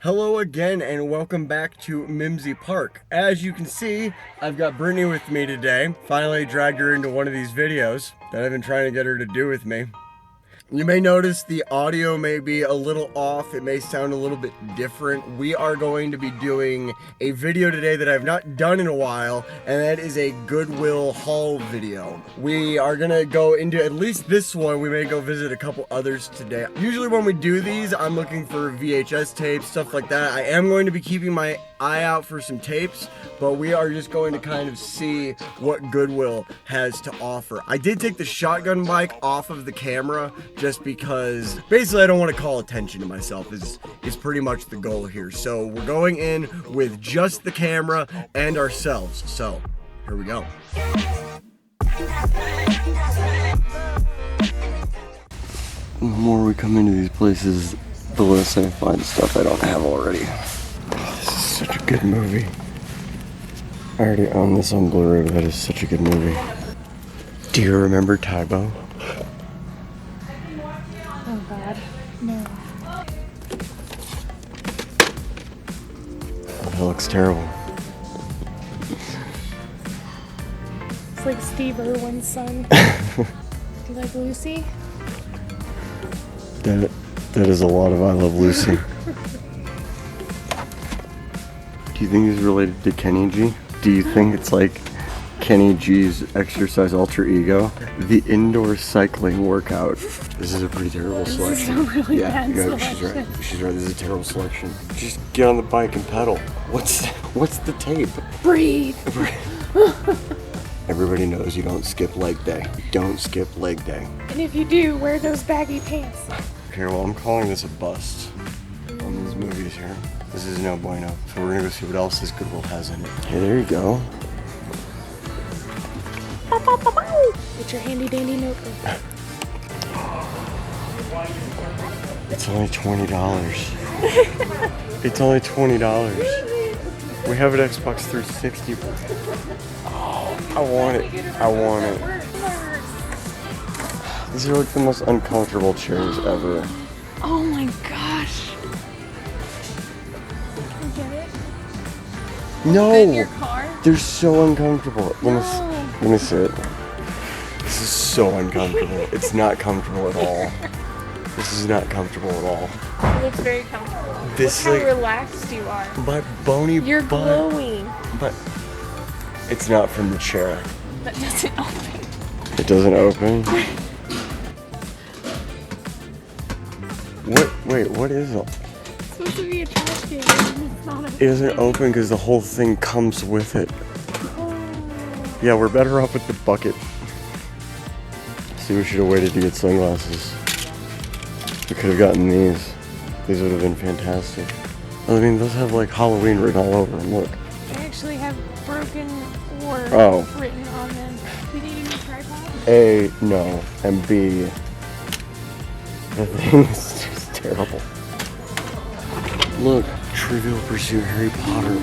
Hello again and welcome back to Mimsy Park. As you can see, I've got Brittany with me today. Finally dragged her into one of these videos that I've been trying to get her to do with me. You may notice the audio may be a little off. It may sound a little bit different. We are going to be doing a video today that I've not done in a while, and that is a Goodwill haul video. We are gonna go into at least this one. We may go visit a couple others today. Usually when we do these, I'm looking for VHS tapes, stuff like that. I am going to be keeping my eye out for some tapes, but we are just going to kind of see what Goodwill has to offer. I did take the shotgun mic off of the camera just because basically I don't want to call attention to myself is pretty much the goal here. So we're going in with just the camera and ourselves. So here we go. The more we come into these places, the less I find stuff I don't have already. This is such a good movie. I already own this on Blu-ray, but that is such a good movie. Do you remember Tybo? Oh God, no. That looks terrible. It's like Steve Irwin's son. Do you like Lucy? That is a lot of I Love Lucy. Do you think he's related to Kenny G? Do you think it's like Kenny G's exercise alter ego? The indoor cycling workout. This is a pretty terrible selection. This is a really bad she's selection. right. She's right. This is a terrible selection. Just get on the bike and pedal. What's the tape? Breathe. Everybody knows you don't skip leg day. You don't skip leg day. And if you do, wear those baggy pants. Okay, well, I'm calling this a bust on these movies here. This is no bueno. So we're gonna go see what else this Goodwill has in it. Hey, there you go. Get your handy dandy notebook. It's only $20. It's only $20. We have an Xbox 360. Oh, I want it. I want it. These are like the most uncomfortable chairs ever. Oh my gosh. Can you get it? No! In your car? They're so uncomfortable. Let me see it. This is so uncomfortable. It's not comfortable at all. This is not comfortable at all. It looks very comfortable. This Look like, how relaxed you are. my bony You're butt. glowing. But it's not from the chair. That doesn't open. It doesn't open? What? Wait, what is it? It's supposed to be a trash can. It's not a It doesn't open because the whole thing comes with it. Yeah, we're better off with the bucket. See, we should have waited to get sunglasses. We could have gotten these. These would have been fantastic. I mean, those have like Halloween written all over them. Look. They actually have broken words written on them. We need a new tripod? A, no. And B, the thing is just terrible. Look, Trivial Pursuit Harry Potter.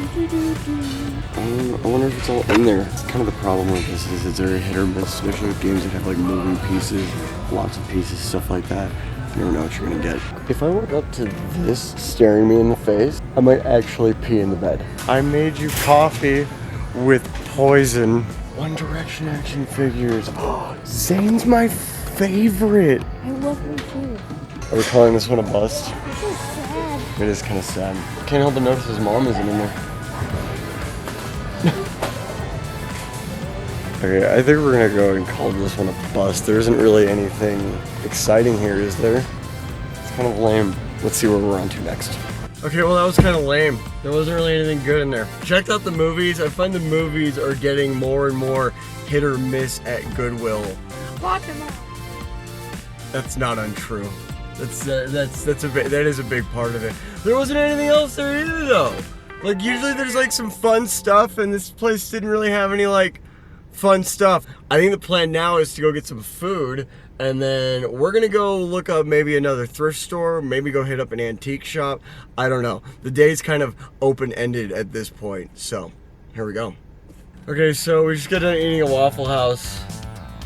I wonder if it's all in there. It's kind of the problem with this is it's very hit or miss, especially with games that have like moving pieces, lots of pieces, stuff like that. You never know what you're gonna get. If I went up to this staring me in the face, I might actually pee in the bed. I made you coffee with poison. One Direction action figures. Zane's my favorite. I love them too. Are we calling this one a bust? This is sad. It is kind of sad. Can't help but notice his mom isn't in there. Okay, I think we're gonna go and call this one a bust. There isn't really anything exciting here, is there? It's kind of lame. Let's see where we're on to next. Okay, well that was kind of lame. There wasn't really anything good in there. Checked out the movies. I find the movies are getting more and more hit or miss at Goodwill. Watch them out. That's not untrue. That is a big part of it. There wasn't anything else there either though. Like usually there's like some fun stuff and this place didn't really have any like fun stuff. I think the plan now is to go get some food and then we're gonna go look up maybe another thrift store, maybe go hit up an antique shop. I don't know. The day's kind of open-ended at this point, so here we go. Okay, so we just got done eating at Waffle House.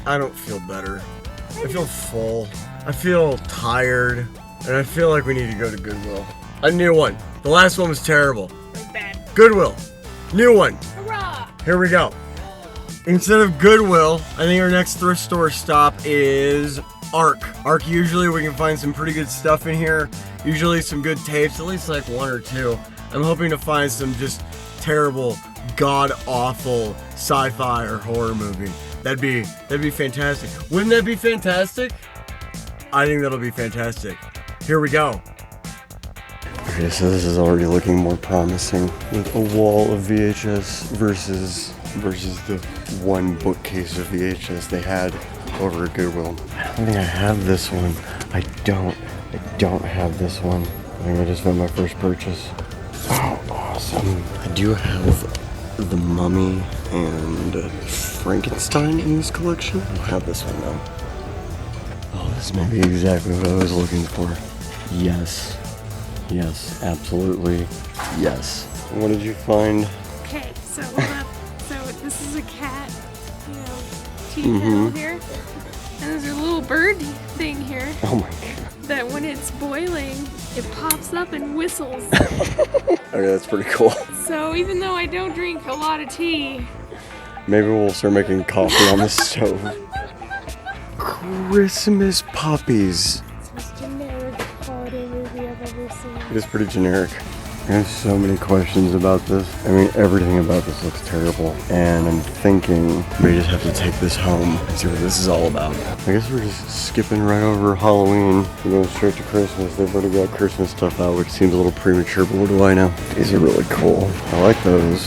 I don't feel better. I feel full. I feel tired, and I feel like we need to go to Goodwill. A new one. The last one was terrible. It was bad. Goodwill. New one. Hurrah! Here we go. Instead of Goodwill, I think our next thrift store stop is Ark. Ark, usually we can find some pretty good stuff in here. Usually some good tapes, at least like one or two. I'm hoping to find some just terrible, god-awful sci-fi or horror movie. That'd be fantastic. Wouldn't that be fantastic? I think that'll be fantastic. Here we go. Okay, so this is already looking more promising with a wall of VHS versus the one bookcase of VHS they had over at Goodwill. I don't think I have this one. I don't have this one. I think I just found my first purchase. Oh, awesome. I do have The Mummy and Frankenstein in this collection. I don't have this one though. Oh, this may be exactly what I was looking for. Yes. Yes, absolutely. Yes. What did you find? Okay, so hold up. So this is a cat, tea kettle here. And there's a little bird thing here. Oh my god. That when it's boiling, it pops up and whistles. Okay, that's pretty cool. So even though I don't drink a lot of tea, maybe we'll start making coffee on the stove. Christmas puppies. it's the most generic holiday movie I've ever seen. It is pretty generic. I have so many questions about this. I mean, everything about this looks terrible. And I'm thinking we just have to take this home and see what this is all about. I guess we're just skipping right over Halloween. We're going straight to Christmas. They've already got Christmas stuff out, which seems a little premature, but what do I know? These are really cool. I like those.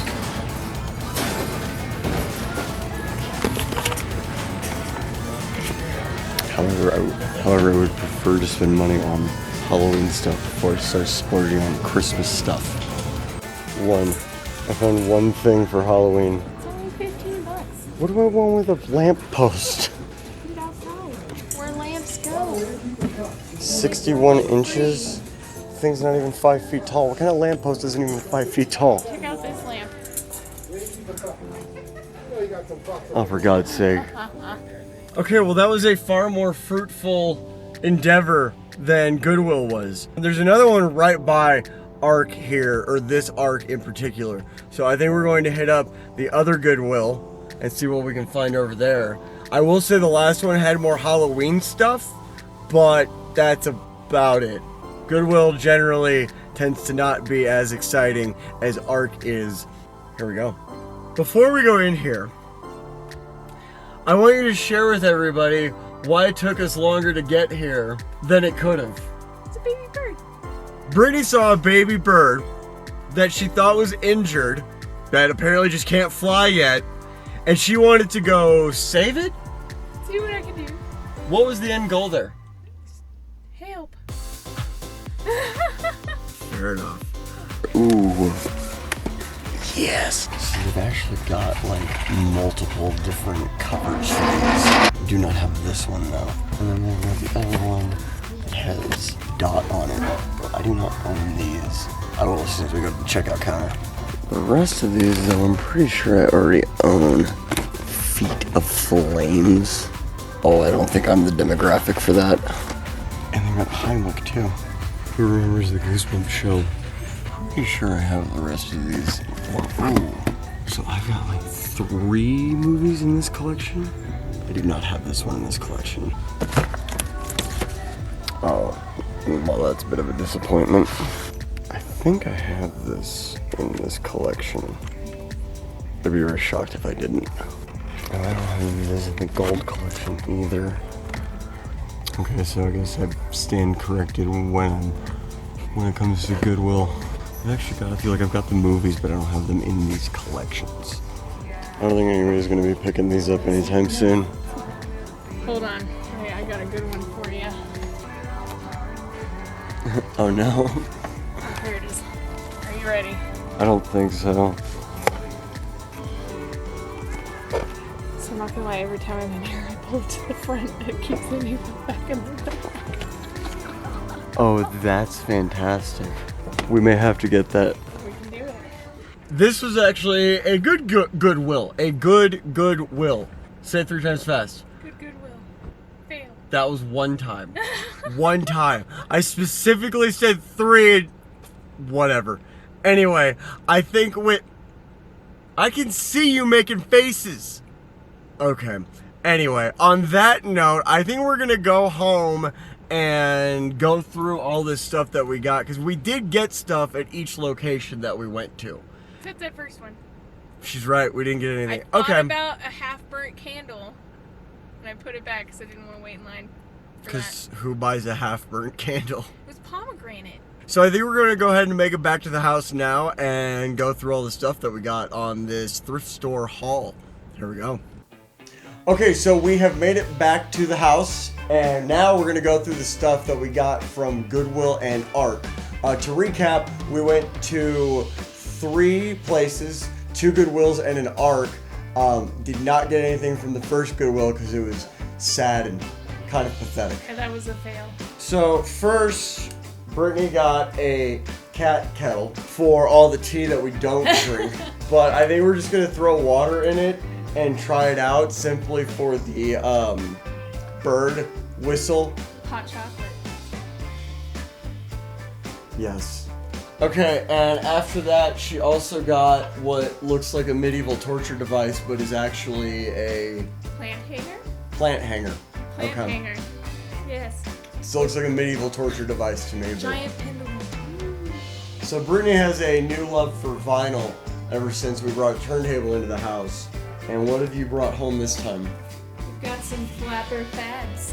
However, I would prefer to spend money on Halloween stuff before I start splurging on Christmas stuff. I found one thing for Halloween. It's only 15 bucks. What do I want with a lamp post? Put it outside, where lamps go. 61 inches? Thing's not even 5 feet tall. What kind of lamp post isn't even 5 feet tall? Check out this lamp. Oh, for God's sake. Okay, well that was a far more fruitful endeavor than Goodwill was. There's another one right by Ark here, or this Ark in particular. So I think we're going to hit up the other Goodwill and see what we can find over there. I will say the last one had more Halloween stuff, but that's about it. Goodwill generally tends to not be as exciting as Ark is. Here we go. Before we go in here, I want you to share with everybody why it took us longer to get here than it could have. It's a baby bird. Brittany saw a baby bird that she thought was injured, that apparently just can't fly yet, and she wanted to go save it? See what I can do. What was the end goal there? Help. Fair enough. Ooh. Yes. So they've actually got like multiple different covers for these. Do not have this one though. And then they've got the other one that has dot on it. I do not own these. I will as soon as we go to the checkout counter. The rest of these though, I'm pretty sure I already own. Feet of Flames. Oh, I don't think I'm the demographic for that. And they got Heimlich too. Who remembers the Goosebumps show? Pretty sure I have the rest of these. Ooh. So I've got like 3 movies in this collection. I do not have this one in this collection. Oh, well, that's a bit of a disappointment. I think I have this in this collection. I'd be very shocked if I didn't. And I don't have any of this in the gold collection either. Okay, so I guess I stand corrected when it comes to Goodwill. I feel like I've got the movies, but I don't have them in these collections. I don't think anybody's going to be picking these up anytime soon. Hold on. Okay, I got a good one for you. Oh no. Here it is. Are you ready? I don't think so. So I'm not gonna lie, every time I'm in here, I pull it to the front. It keeps leaning back in the back. Oh, that's fantastic. We may have to get that. We can do it. This was actually a Goodwill. A good Goodwill. Say it 3 times fast. Goodwill. Fail. That was one time. One time. I specifically said 3. whatever. Anyway, I think I can see you making faces. Okay. Anyway, on that note, I think we're gonna go home and go through all this stuff that we got, because we did get stuff at each location that we went to. Except that first one. She's right, we didn't get anything. I thought about a half-burnt candle, and I put it back because I didn't want to wait in line for that. Because who buys a half-burnt candle? It was pomegranate. So I think we're going to go ahead and make it back to the house now and go through all the stuff that we got on this thrift store haul. Here we go. Okay, so we have made it back to the house, and now we're going to go through the stuff that we got from Goodwill and Ark. To recap, we went to 3 places, 2 Goodwills and an Ark. Did not get anything from the first Goodwill because it was sad and kind of pathetic. And that was a fail. So first, Brittany got a cat kettle for all the tea that we don't drink, but I think we're just going to throw water in it and try it out simply for the bird whistle. Hot chocolate. Yes. Okay, and after that, she also got what looks like a medieval torture device, but is actually a Plant hanger? plant hanger. Plant hanger. Yes. Still looks like a medieval torture device to me. But... Giant pendulum. So Brittany has a new love for vinyl ever since we brought a turntable into the house. And what have you brought home this time? We've got some flapper fads.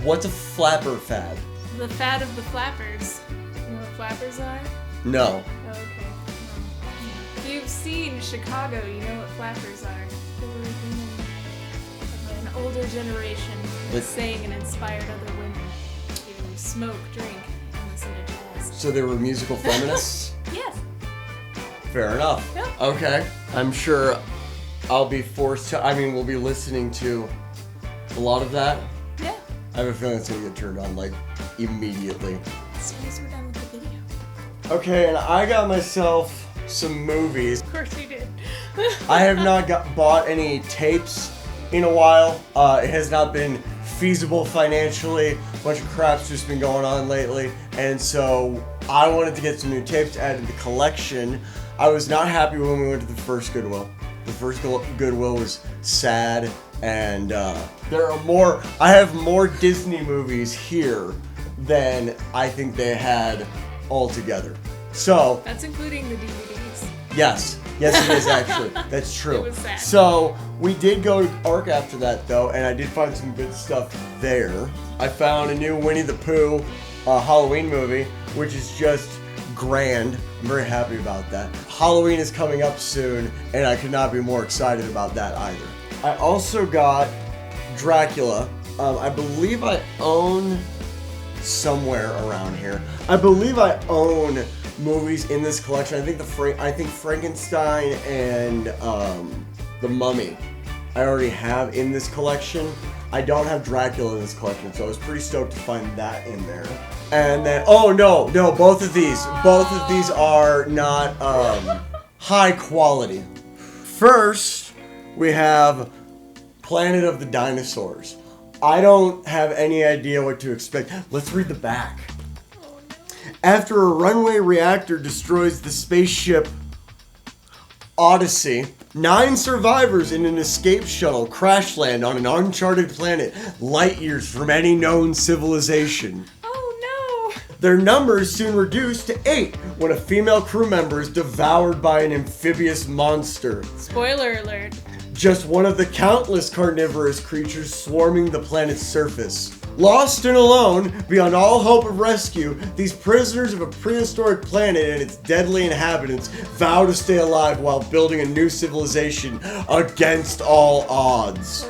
What's a flapper fad? The fad of the flappers. You know what flappers are? No. Oh, okay. If you've seen Chicago, you know what flappers are. An older generation that sang and inspired other women to smoke, drink, and listen to jazz. So they were musical feminists? Yes. Fair enough. Yep. Okay. I'm sure I'll be forced to, we'll be listening to a lot of that. Yeah. I have a feeling it's going to get turned on, like, immediately. As soon as we're done with the video. Okay, and I got myself some movies. Of course you did. I have not bought any tapes in a while. It has not been feasible financially. A bunch of crap's just been going on lately. And so I wanted to get some new tapes to add to the collection. I was not happy when we went to the first Goodwill. The first Goodwill was sad, and I have more Disney movies here than I think they had altogether. So that's including the DVDs. Yes it is actually. That's true. It was sad. So we did go to Ark after that though, and I did find some good stuff there. I found a new Winnie the Pooh Halloween movie, which is just grand. I'm very happy about that. Halloween is coming up soon, and I could not be more excited about that either. I also got Dracula. I believe I own somewhere around here. I believe I own movies in this collection. I think Frankenstein and The Mummy I already have in this collection. I don't have Dracula in this collection, so I was pretty stoked to find that in there. And then, oh no, both of these are not high quality. First, we have Planet of the Dinosaurs. I don't have any idea what to expect. Let's read the back. After a runway reactor destroys the spaceship Odyssey, 9 survivors in an escape shuttle crash land on an uncharted planet light years from any known civilization. Oh no! Their numbers soon reduce to 8 when a female crew member is devoured by an amphibious monster. Spoiler alert. Just one of the countless carnivorous creatures swarming the planet's surface. Lost and alone, beyond all hope of rescue, these prisoners of a prehistoric planet and its deadly inhabitants vow to stay alive while building a new civilization against all odds.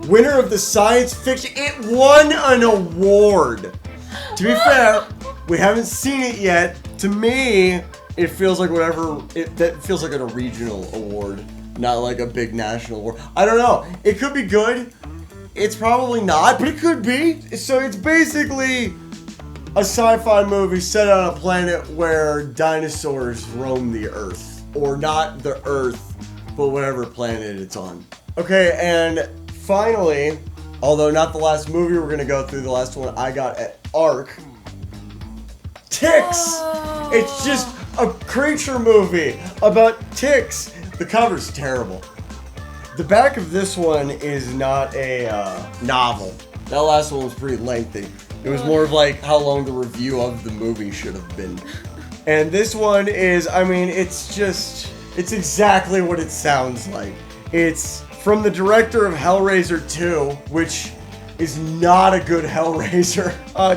Winner of the science fiction, it won an award. To be fair, we haven't seen it yet. To me, it feels like that feels like a regional award, not like a big national award. I don't know. It could be good. It's probably not, but it could be. So it's basically a sci-fi movie set on a planet where dinosaurs roam the Earth. Or not the Earth, but whatever planet it's on. Okay, and finally, although not the last movie we're going to go through, the last one I got at Ark, ticks. Oh. It's just a creature movie about ticks. The cover's terrible. The back of this one is not a novel. That last one was pretty lengthy. It was more of like how long the review of the movie should have been. And this one is, I mean, it's exactly what it sounds like. It's from the director of Hellraiser 2, which is not a good Hellraiser.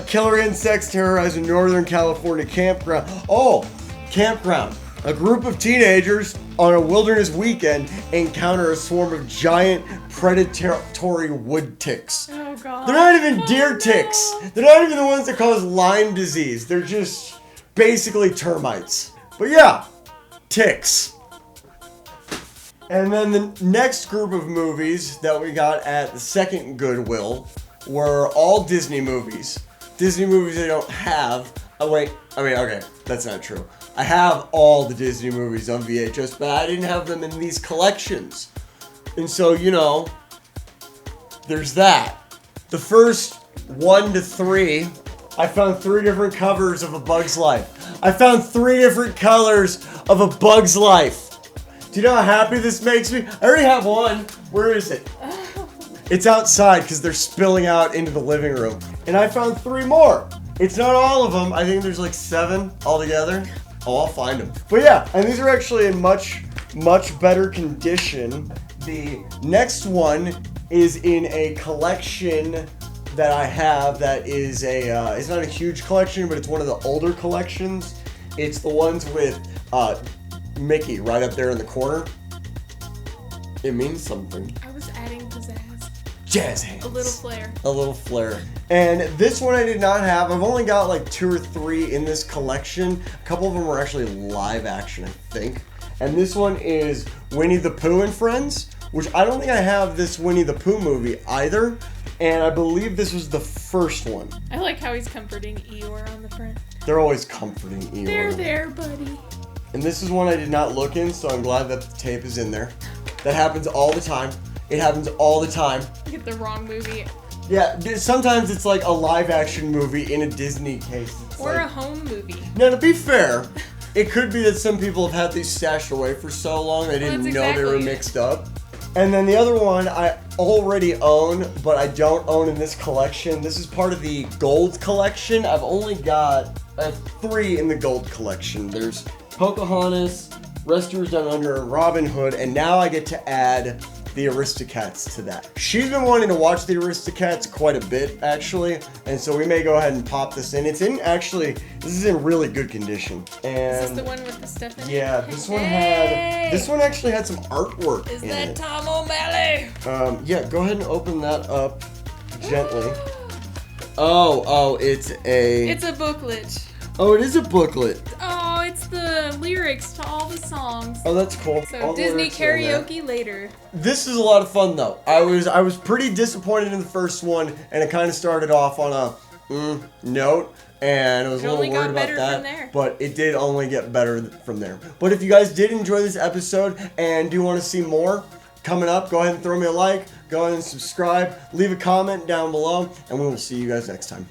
Killer insects terrorize a Northern California campground. Oh, campground. A group of teenagers on a wilderness weekend encounter a swarm of giant predatory wood ticks. Oh god. They're not even deer ticks. They're not even the ones that cause Lyme disease. They're just basically termites. But yeah, ticks. And then the next group of movies that we got at the second Goodwill were all Disney movies. Disney movies I don't have. Okay, that's not true. I have all the Disney movies on VHS, but I didn't have them in these collections. And so, there's that. The first 1 to 3, I found 3 different covers of A Bug's Life. I found 3 different colors of A Bug's Life. Do you know how happy this makes me? I already have one. Where is it? It's outside because they're spilling out into the living room. And I found 3 more. It's not all of them. I think there's like 7 altogether. Oh, I'll find them. But yeah, and these are actually in much, much better condition. The next one is in a collection that I have that is it's not a huge collection, but it's one of the older collections. It's the ones with Mickey right up there in the corner. It means something. I was adding pizzazz. Jazz hands. A little flair. A little flair. And this one I did not have. I've only got like 2 or 3 in this collection. A couple of them were actually live action, I think. And this one is Winnie the Pooh and Friends, which I don't think I have this Winnie the Pooh movie either. And I believe this was the first one. I like how he's comforting Eeyore on the front. They're always comforting Eeyore. They're there, buddy. And this is one I did not look in, so I'm glad that the tape is in there. That happens all the time. It happens all the time. You get the wrong movie. Yeah, sometimes it's like a live action movie in a Disney case. Or a home movie. Now, to be fair, it could be that some people have had these stashed away for so long they didn't know they were mixed up. And then the other one I already own, but I don't own in this collection. This is part of the gold collection. I have 3 in the gold collection. There's Pocahontas, Rescuers Down Under, and Robin Hood, and now I get to add the Aristocats to that. She's been wanting to watch the Aristocats quite a bit, actually, and so we may go ahead and pop this in. This is in really good condition. And is this the one with the stuff in it? Yeah, this one actually had some artwork in it. Is that Tom O'Malley? Yeah, go ahead and open that up gently. Oh, it's a booklet. Oh, it is a booklet. Oh, it's the lyrics to all the songs. Oh, that's cool. So all Disney karaoke later. This is a lot of fun though. I was pretty disappointed in the first one, and it kind of started off on a note, and I was a little worried about that. But it did only get better from there. But if you guys did enjoy this episode and do want to see more coming up, go ahead and throw me a like, go ahead and subscribe, leave a comment down below, and we will see you guys next time.